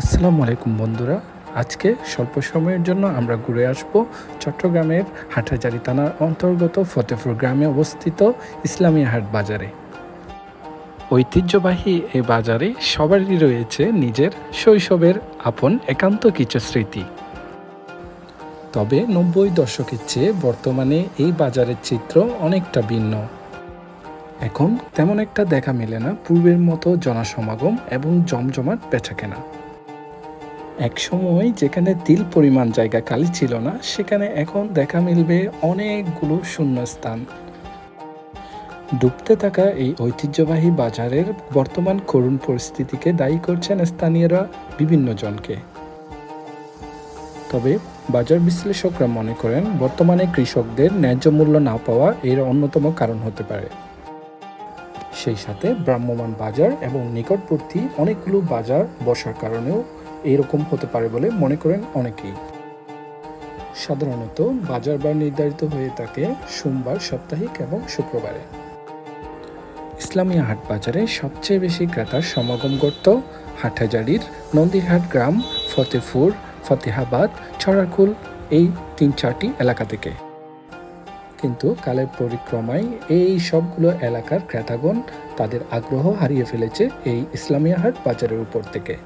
আসসালামু আলাইকুম বন্ধুরা। আজকে স্বল্প সময়ের জন্য আমরা ঘুরে আসব চট্টগ্রামের হাটহাজারী থানার অন্তর্গত ফতেপুর গ্রামে অবস্থিত ইসলামিয়া হাট বাজারে। ঐতিহ্যবাহী এই বাজারে সবারই রয়েছে নিজের শৈশবের আপন একান্ত কিছু স্মৃতি। তবে ৯০ দশকের চেয়ে বর্তমানে এই বাজারের চিত্র অনেকটা ভিন্ন। এখন তেমন একটা দেখা মেলে না পূর্বের মতো জনসমাগম এবং জমজমাট বেচাকেনা। একসময় যেখানে তিল পরিমাণ জায়গা খালি ছিল না, সেখানে এখন দেখা মিলবে অনেকগুলো শূন্যস্থান। ডুবতে থাকা এই ঐতিহ্যবাহী বাজারের বর্তমান করুণ পরিস্থিতিকে দায়ী করছেন স্থানীয়রা বিভিন্ন জনকে। তবে বাজার বিশ্লেষকরা মনে করেন বর্তমানে কৃষকদের ন্যায্য মূল্য না পাওয়া এর অন্যতম কারণ হতে পারে। সেই সাথে ভ্রাম্যমাণ বাজার এবং নিকটবর্তী অনেকগুলো বাজার বসার কারণেও এরকম হতে পারে বলে মনে করেন অনেকেই। সাধারণত বাজার বার নির্ধারিত হয়ে থাকে সোমবার, সাপ্তাহিক এবং শুক্রবারে। ইসলামিয়া হাট বাজারে সবচেয়ে বেশি ক্রেতার সমাগম ঘটত হাটহাজারীর নন্দীহাট গ্রাম, ফতেপুর, ফতেহাবাদ, ছড়াকুল এই ৩-৪টি এলাকা থেকে। কিন্তু কালের পরিক্রমায় এই সবগুলো এলাকার ক্রেতাগণ তাদের আগ্রহ হারিয়ে ফেলেছে এই ইসলামিয়া হাট বাজারের উপর থেকে।